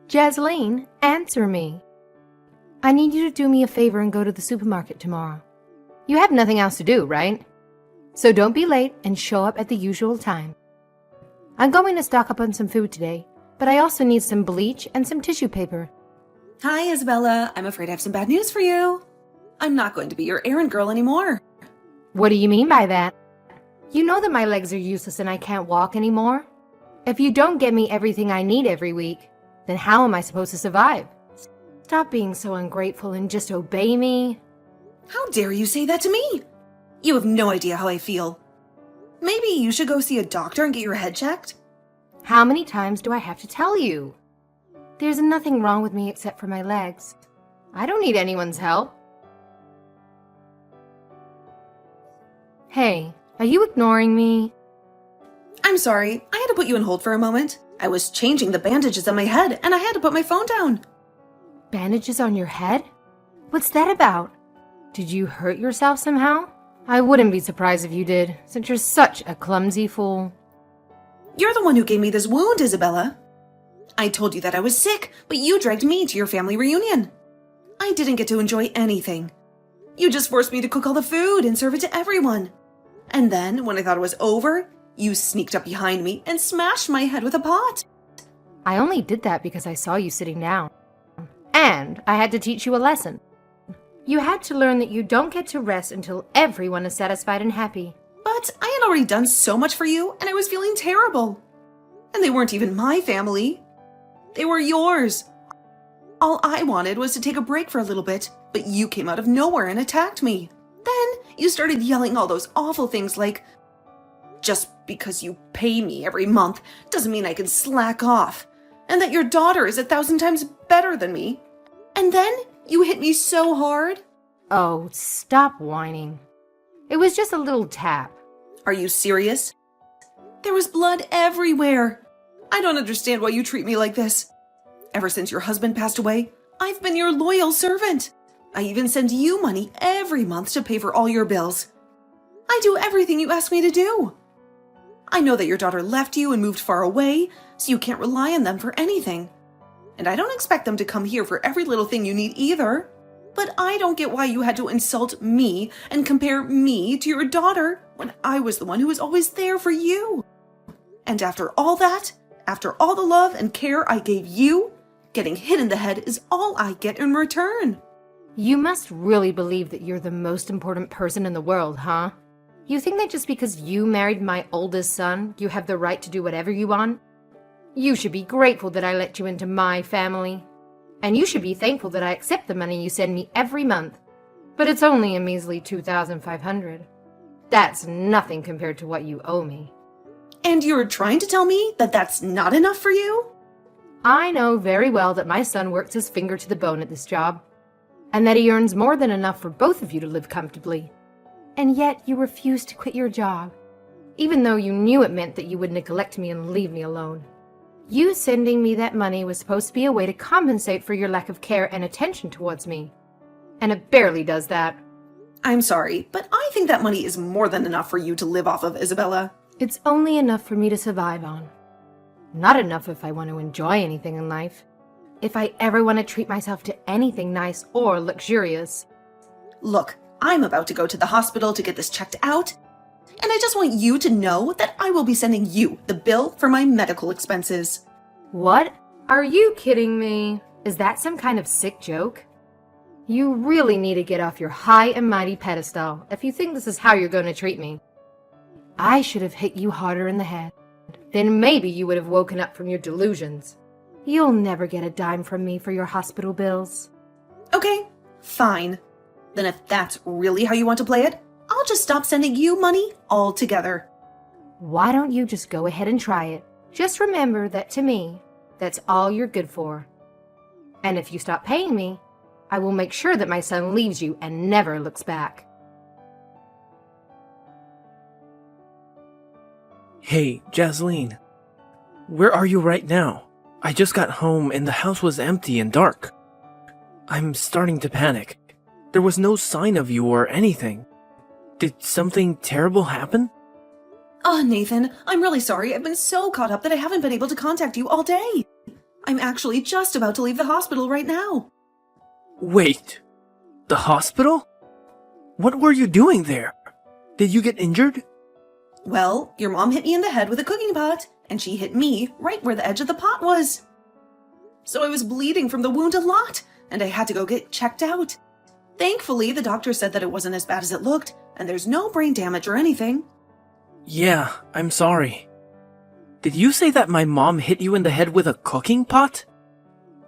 Jasleen, answer me. I need you to do me a favor and go to the supermarket tomorrow. You have nothing else to do, right? So don't be late and show up at the usual time. I'm going to stock up on some food today, but I also need some bleach and some tissue paper. Hi, Isabella. I'm afraid I have some bad news for you. I'm not going to be your errand girl anymore. What do you mean by that? You know that my legs are useless and I can't walk anymore. If you don't get me everything I need every week, then how am I supposed to survive? Stop being so ungrateful and just obey me. How dare you say that to me? You have no idea how I feel. Maybe you should go see a doctor and get your head checked? How many times do I have to tell you? There's nothing wrong with me except for my legs. I don't need anyone's help. Hey, are you ignoring me? I'm sorry, I had to put you on hold for a moment. I was changing the bandages on my head and I had to put my phone down. Bandages on your head? What's that about? Did you hurt yourself somehow? I wouldn't be surprised if you did, since you're such a clumsy fool. You're the one who gave me this wound, Isabella. I told you that I was sick, but you dragged me to your family reunion. I didn't get to enjoy anything. You just forced me to cook all the food and serve it to everyone. And then, when I thought it was over, you sneaked up behind me and smashed my head with a pot. I only did that because I saw you sitting down. And I had to teach you a lesson. You had to learn that you don't get to rest until everyone is satisfied and happy. But I had already done so much for you, and I was feeling terrible. And they weren't even my family. They were yours. All I wanted was to take a break for a little bit, but you came out of nowhere and attacked me. Then you started yelling all those awful things like, just because you pay me every month doesn't mean I can slack off, and that your daughter is 1,000 times better than me. And then you hit me so hard. Oh, stop whining. It was just a little tap. Are you serious? There was blood everywhere. I don't understand why you treat me like this. Ever since your husband passed away, I've been your loyal servant. I even send you money every month to pay for all your bills. I do everything you ask me to do. I know that your daughter left you and moved far away, so you can't rely on them for anything. And I don't expect them to come here for every little thing you need either. But I don't get why you had to insult me and compare me to your daughter when I was the one who was always there for you. And after all that, after all the love and care I gave you, getting hit in the head is all I get in return. You must really believe that you're the most important person in the world, huh? You think that just because you married my oldest son, you have the right to do whatever you want? You should be grateful that I let you into my family. And you should be thankful that I accept the money you send me every month. But it's only a measly $2,500. That's nothing compared to what you owe me. And you're trying to tell me that that's not enough for you? I know very well that my son works his finger to the bone at this job, and that he earns more than enough for both of you to live comfortably. And yet you refuse to quit your job, even though you knew it meant that you would neglect me and leave me alone. You sending me that money was supposed to be a way to compensate for your lack of care and attention towards me. And it barely does that. I'm sorry, but I think that money is more than enough for you to live off of, Isabella. It's only enough for me to survive on. Not enough if I want to enjoy anything in life. If I ever want to treat myself to anything nice or luxurious. Look, I'm about to go to the hospital to get this checked out, and I just want you to know that I will be sending you the bill for my medical expenses. What? Are you kidding me? Is that some kind of sick joke? You really need to get off your high and mighty pedestal if you think this is how you're going to treat me. I should have hit you harder in the head. Then maybe you would have woken up from your delusions. You'll never get a dime from me for your hospital bills. Okay, fine. Then if that's really how you want to play it, I'll just stop sending you money altogether. Why don't you just go ahead and try it? Just remember that to me, that's all you're good for. And if you stop paying me, I will make sure that my son leaves you and never looks back. Hey, Jasleen. Where are you right now? I just got home and the house was empty and dark. I'm starting to panic. There was no sign of you or anything. Did something terrible happen? Oh, Nathan, I'm really sorry. I've been so caught up that I haven't been able to contact you all day. I'm actually just about to leave the hospital right now. Wait, the hospital? What were you doing there? Did you get injured? Well, your mom hit me in the head with a cooking pot, and she hit me right where the edge of the pot was. So I was bleeding from the wound a lot, and I had to go get checked out. Thankfully, the doctor said that it wasn't as bad as it looked, and there's no brain damage or anything. Yeah, I'm sorry. Did you say that my mom hit you in the head with a cooking pot?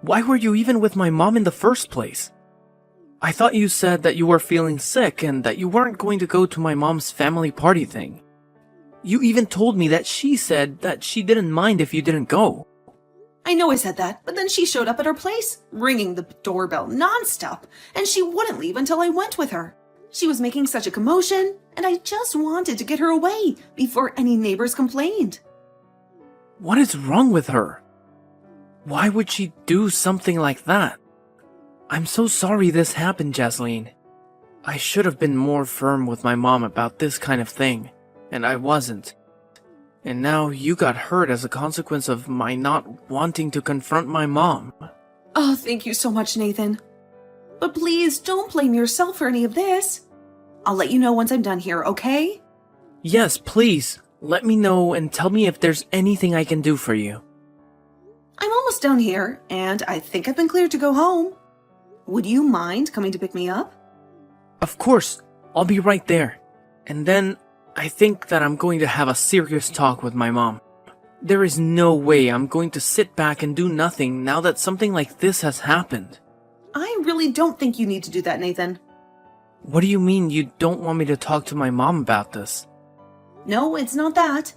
Why were you even with my mom in the first place? I thought you said that you were feeling sick and that you weren't going to go to my mom's family party thing. You even told me that she said that she didn't mind if you didn't go. I know I said that, but then she showed up at our place, ringing the doorbell nonstop, and she wouldn't leave until I went with her. She was making such a commotion, and I just wanted to get her away before any neighbors complained. What is wrong with her? Why would she do something like that? I'm so sorry this happened, Jasleen. I should have been more firm with my mom about this kind of thing, and I wasn't. And now you got hurt as a consequence of my not wanting to confront my mom. Oh, thank you so much, Nathan. But please don't blame yourself for any of this. I'll let you know once I'm done here, okay? Yes, please. Let me know and tell me if there's anything I can do for you. I'm almost done here, and I think I've been cleared to go home. Would you mind coming to pick me up? Of course, I'll be right there. And then I think that I'm going to have a serious talk with my mom. There is no way I'm going to sit back and do nothing now that something like this has happened. I really don't think you need to do that, Nathan. What do you mean you don't want me to talk to my mom about this? No, it's not that.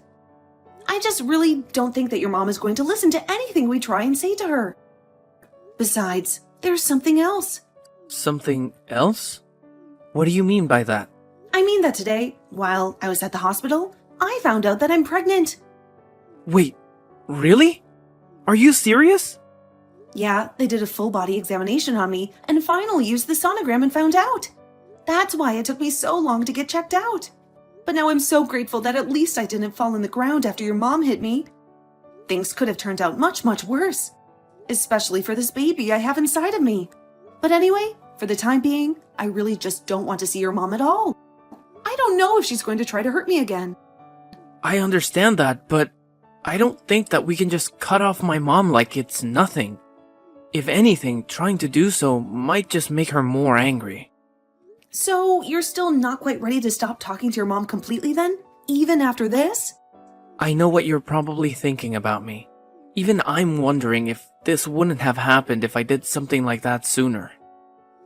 I just really don't think that your mom is going to listen to anything we try and say to her. Besides, there's something else. Something else? What do you mean by that? I mean that today, while I was at the hospital, I found out that I'm pregnant. Wait, really? Are you serious? Yeah, they did a full body examination on me and finally used the sonogram and found out. That's why it took me so long to get checked out. But now I'm so grateful that at least I didn't fall on the ground after your mom hit me. Things could have turned out much, much worse. Especially for this baby I have inside of me. But anyway, for the time being, I really just don't want to see your mom at all. I don't know if she's going to try to hurt me again. I understand that, but I don't think that we can just cut off my mom like it's nothing. If anything, trying to do so might just make her more angry. So, you're still not quite ready to stop talking to your mom completely then? Even after this? I know what you're probably thinking about me. Even I'm wondering if this wouldn't have happened if I did something like that sooner.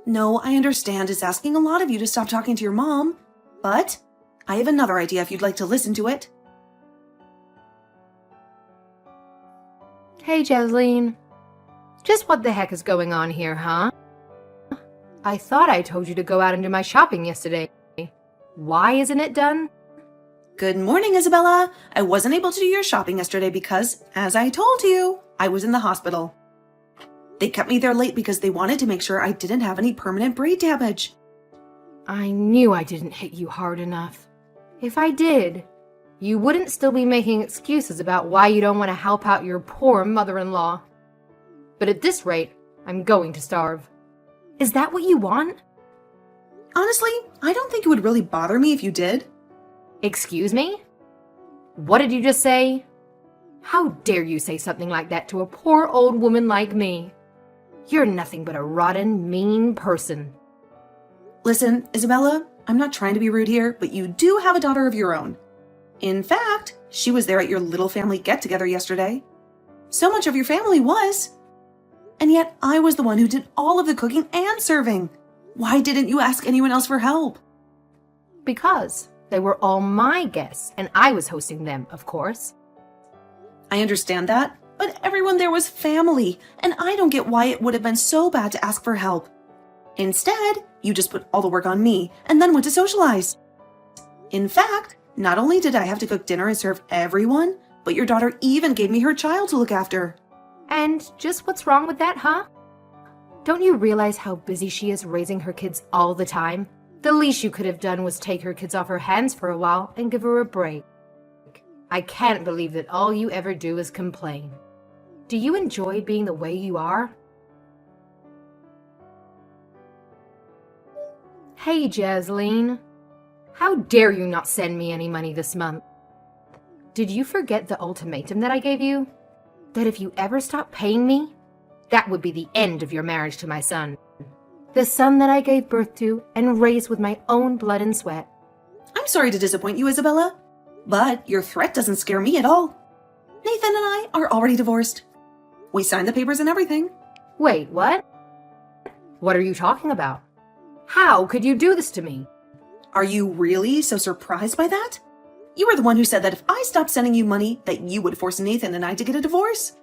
No, I understand it's asking a lot of you to stop talking to your mom, but I have another idea if you'd like to listen to it. Hey, Jasleen. Just what the heck is going on here, huh? I thought I told you to go out and do my shopping yesterday. Why isn't it done? Good morning, Isabella. I wasn't able to do your shopping yesterday because, as I told you, I was in the hospital. They kept me there late because they wanted to make sure I didn't have any permanent brain damage. I knew I didn't hit you hard enough. If I did, you wouldn't still be making excuses about why you don't want to help out your poor mother-in-law. But at this rate, I'm going to starve. Is that what you want? Honestly, I don't think it would really bother me if you did. Excuse me? What did you just say? How dare you say something like that to a poor old woman like me? You're nothing but a rotten, mean person. Listen, Isabella, I'm not trying to be rude here, but you do have a daughter of your own. In fact, she was there at your little family get-together yesterday. So much of your family was. And yet I was the one who did all of the cooking and serving. Why didn't you ask anyone else for help? Because they were all my guests, and I was hosting them, of course. I understand that, but everyone there was family, and I don't get why it would have been so bad to ask for help. Instead, you just put all the work on me and then went to socialize. In fact, not only did I have to cook dinner and serve everyone, but your daughter even gave me her child to look after. And just what's wrong with that, huh? Don't you realize how busy she is raising her kids all the time? The least you could have done was take her kids off her hands for a while and give her a break. I can't believe that all you ever do is complain. Do you enjoy being the way you are? Hey, Jasleen. How dare you not send me any money this month? Did you forget the ultimatum that I gave you? That if you ever stop paying me, that would be the end of your marriage to my son. The son that I gave birth to and raised with my own blood and sweat. I'm sorry to disappoint you, Isabella, but your threat doesn't scare me at all. Nathan and I are already divorced. We signed the papers and everything. Wait, what? What are you talking about? How could you do this to me? Are you really so surprised by that? You were the one who said that if I stopped sending you money, that you would force Nathan and I to get a divorce.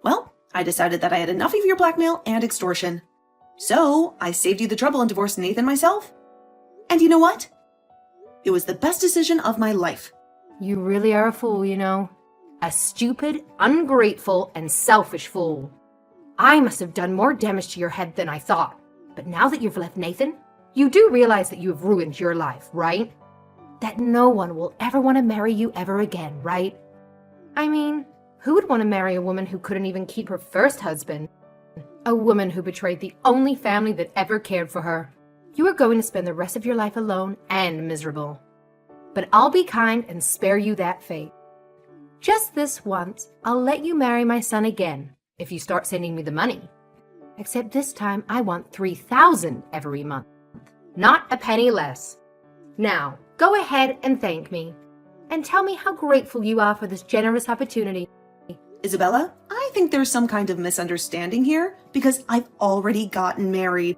Well, I decided that I had enough of your blackmail and extortion. So, I saved you the trouble and divorced Nathan myself. And you know what? It was the best decision of my life. You really are a fool, you know. A stupid, ungrateful, and selfish fool. I must have done more damage to your head than I thought. But now that you've left Nathan, you do realize that you have ruined your life, right? That no one will ever want to marry you ever again, right? I mean, who would want to marry a woman who couldn't even keep her first husband? A woman who betrayed the only family that ever cared for her. You are going to spend the rest of your life alone and miserable. But I'll be kind and spare you that fate. Just this once, I'll let you marry my son again, if you start sending me the money. Except this time, I want $3,000 every month. Not a penny less. Now, go ahead and thank me. And tell me how grateful you are for this generous opportunity. Isabella, I think there's some kind of misunderstanding here because I've already gotten married.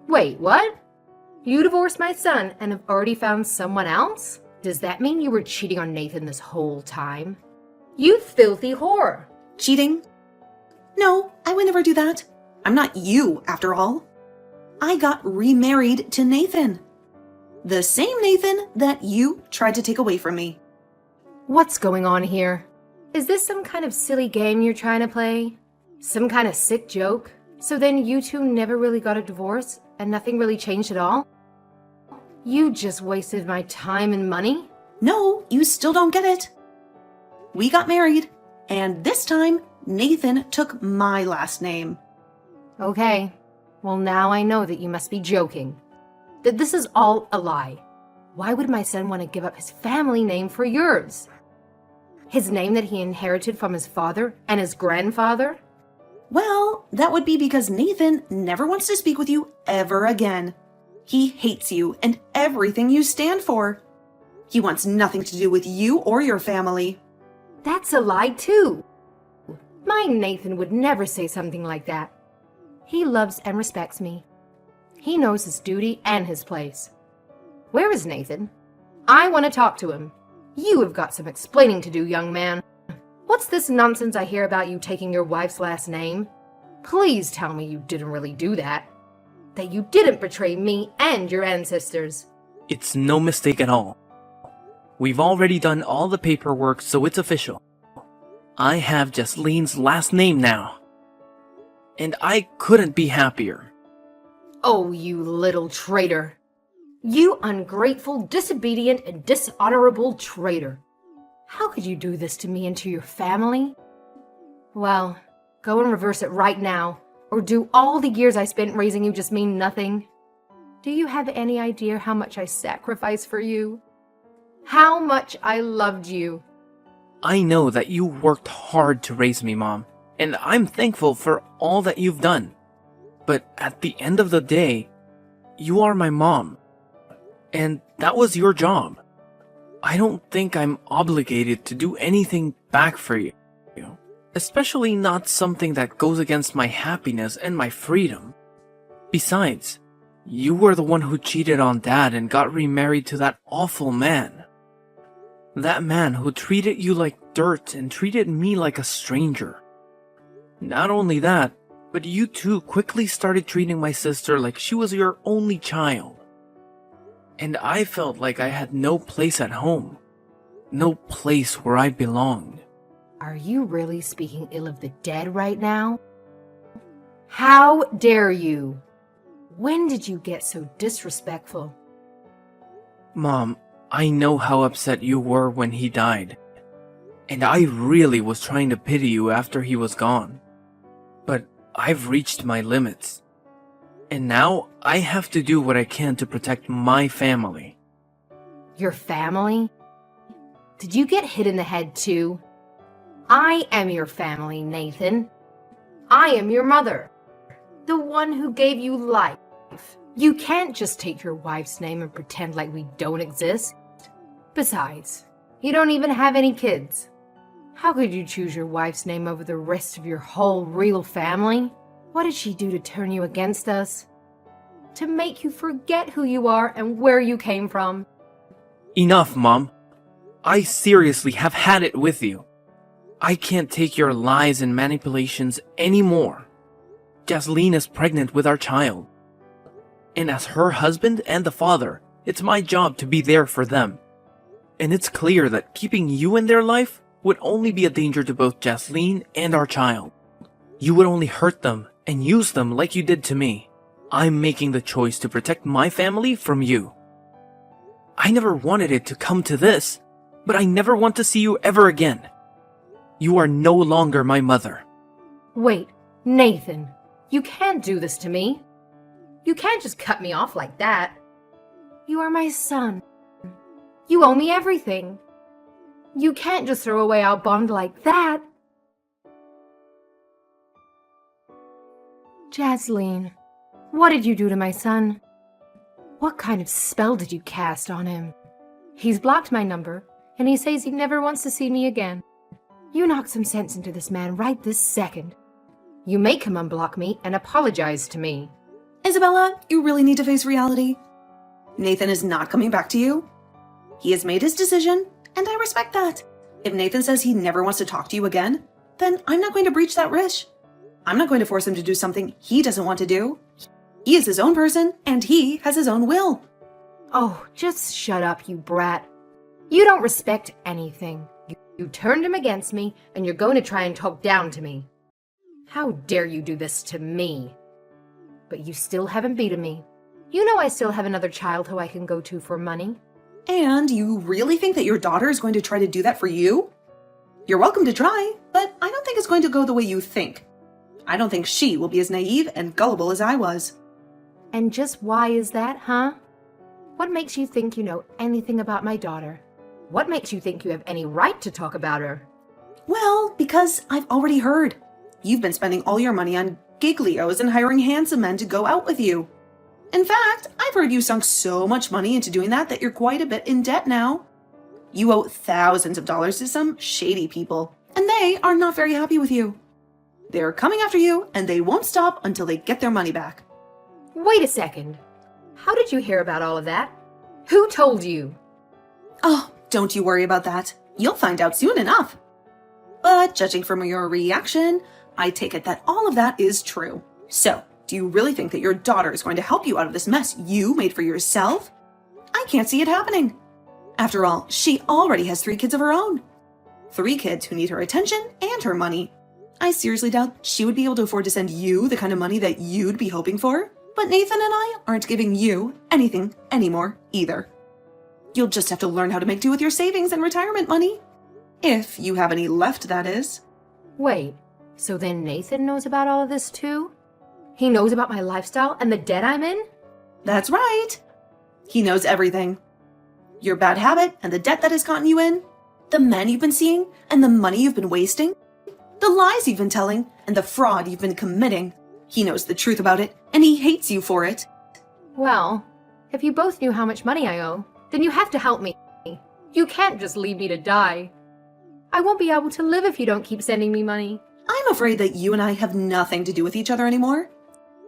Wait, what? You divorced my son and have already found someone else? Does that mean you were cheating on Nathan this whole time? You filthy whore. Cheating? No, I would never do that. I'm not you, after all. I got remarried to Nathan. The same Nathan that you tried to take away from me. What's going on here? Is this some kind of silly game you're trying to play? Some kind of sick joke? So then you two never really got a divorce and nothing really changed at all? You just wasted my time and money? No, you still don't get it. We got married, and this time, Nathan took my last name. Okay, well now I know that you must be joking. That this is all a lie. Why would my son want to give up his family name for yours? His name that he inherited from his father and his grandfather? Well, that would be because Nathan never wants to speak with you ever again. He hates you and everything you stand for. He wants nothing to do with you or your family. That's a lie too. My Nathan would never say something like that. He loves and respects me. He knows his duty and his place. Where is Nathan? I want to talk to him. You have got some explaining to do, young man. What's this nonsense I hear about you taking your wife's last name? Please tell me you didn't really do that. That you didn't betray me and your ancestors. It's no mistake at all. We've already done all the paperwork, so it's official. I have Jasleen's last name now. And I couldn't be happier. Oh, you little traitor. You ungrateful, disobedient, and dishonorable traitor. How could you do this to me and to your family? Well, go and reverse it right now, or do all the years I spent raising you just mean nothing? Do you have any idea how much I sacrificed for you? How much I loved you? I know that you worked hard to raise me, Mom, and I'm thankful for all that you've done. But at the end of the day, you are my mom, and that was your job. I don't think I'm obligated to do anything back for you, especially not something that goes against my happiness and my freedom. Besides, you were the one who cheated on Dad and got remarried to that awful man. That man who treated you like dirt and treated me like a stranger. Not only that, but you too quickly started treating my sister like she was your only child. And I felt like I had no place at home. No place where I belonged. Are you really speaking ill of the dead right now? How dare you? When did you get so disrespectful? Mom, I know how upset you were when he died. And I really was trying to pity you after he was gone. I've reached my limits. And now I have to do what I can to protect my family. Your family? Did you get hit in the head too? I am your family, Nathan. I am your mother, the one who gave you life. You can't just take your wife's name and pretend like we don't exist. Besides, you don't even have any kids. How could you choose your wife's name over the rest of your whole real family? What did she do to turn you against us? To make you forget who you are and where you came from? Enough, Mom. I seriously have had it with you. I can't take your lies and manipulations anymore. Jasleen is pregnant with our child. And as her husband and the father, it's my job to be there for them. And it's clear that keeping you in their life would only be a danger to both Jasleen and our child. You would only hurt them and use them like you did to me. I'm making the choice to protect my family from you. I never wanted it to come to this, but I never want to see you ever again. You are no longer my mother. Wait, Nathan, you can't do this to me. You can't just cut me off like that. You are my son. You owe me everything. You can't just throw away our bond like that. Jasleen, what did you do to my son? What kind of spell did you cast on him? He's blocked my number, and he says he never wants to see me again. You knock some sense into this man right this second. You make him unblock me and apologize to me. Isabella, you really need to face reality. Nathan is not coming back to you. He has made his decision, and I respect that. If Nathan says he never wants to talk to you again, then I'm not going to breach that wish. I'm not going to force him to do something he doesn't want to do. He is his own person, and he has his own will. Oh, just shut up, you brat. You don't respect anything. You turned him against me, and you're going to try and talk down to me. How dare you do this to me? But you still haven't beaten me. You know I still have another child who I can go to for money. And you really think that your daughter is going to try to do that for you? You're welcome to try, but I don't think it's going to go the way you think. I don't think she will be as naive and gullible as I was. And just why is that, huh? What makes you think you know anything about my daughter? What makes you think you have any right to talk about her? Well, because I've already heard. You've been spending all your money on giglios and hiring handsome men to go out with you. In fact, I've heard you sunk so much money into doing that you're quite a bit in debt now. You owe thousands of dollars to some shady people, and they are not very happy with you. They're coming after you, and they won't stop until they get their money back. Wait a second. How did you hear about all of that? Who told you? Oh, don't you worry about that. You'll find out soon enough. But judging from your reaction, I take it that all of that is true. So, do you really think that your daughter is going to help you out of this mess you made for yourself? I can't see it happening. After all, she already has 3 kids of her own. 3 kids who need her attention and her money. I seriously doubt she would be able to afford to send you the kind of money that you'd be hoping for. But Nathan and I aren't giving you anything anymore either. You'll just have to learn how to make do with your savings and retirement money. If you have any left, that is. Wait, so then Nathan knows about all of this too? He knows about my lifestyle and the debt I'm in? That's right. He knows everything. Your bad habit and the debt that has gotten you in, the men you've been seeing and the money you've been wasting, the lies you've been telling and the fraud you've been committing. He knows the truth about it, and he hates you for it. Well, if you both knew how much money I owe, then you have to help me. You can't just leave me to die. I won't be able to live if you don't keep sending me money. I'm afraid that you and I have nothing to do with each other anymore.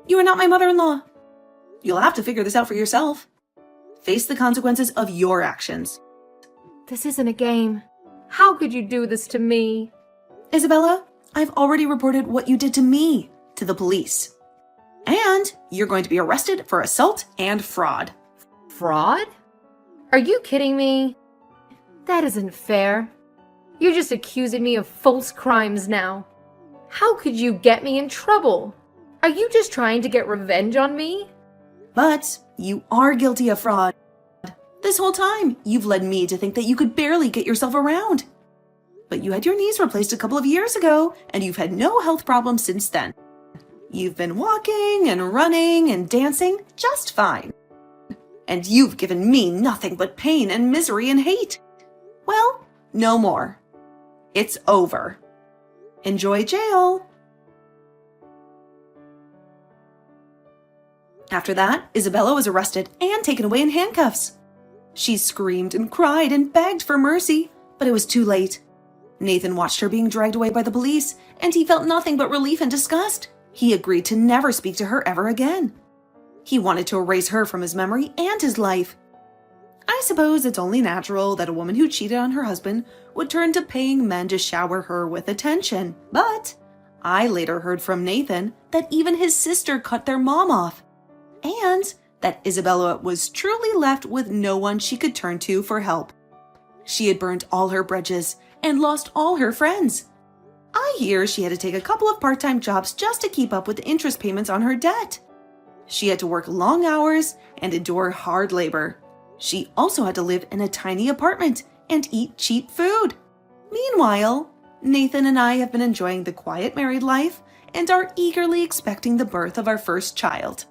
You are not my mother-in-law. You'll have to figure this out for yourself. Face the consequences of your actions. This isn't a game. How could you do this to me? Isabella, I've already reported what you did to me to the police. And you're going to be arrested for assault and fraud. Fraud? Are you kidding me? That isn't fair. You're just accusing me of false crimes now. How could you get me in trouble? Are you just trying to get revenge on me? But you are guilty of fraud. This whole time, you've led me to think that you could barely get yourself around. But you had your knees replaced a couple of years ago, and you've had no health problems since then. You've been walking and running and dancing just fine. And you've given me nothing but pain and misery and hate. Well, no more. It's over. Enjoy jail. After that, Isabella was arrested and taken away in handcuffs. She screamed and cried and begged for mercy, but it was too late. Nathan watched her being dragged away by the police, and he felt nothing but relief and disgust. He agreed to never speak to her ever again. He wanted to erase her from his memory and his life. I suppose it's only natural that a woman who cheated on her husband would turn to paying men to shower her with attention. But I later heard from Nathan that even his sister cut their mom off, and that Isabella was truly left with no one she could turn to for help. She had burned all her bridges and lost all her friends. I hear she had to take a couple of part-time jobs just to keep up with the interest payments on her debt. She had to work long hours and endure hard labor. She also had to live in a tiny apartment and eat cheap food. Meanwhile, Nathan and I have been enjoying the quiet married life and are eagerly expecting the birth of our first child.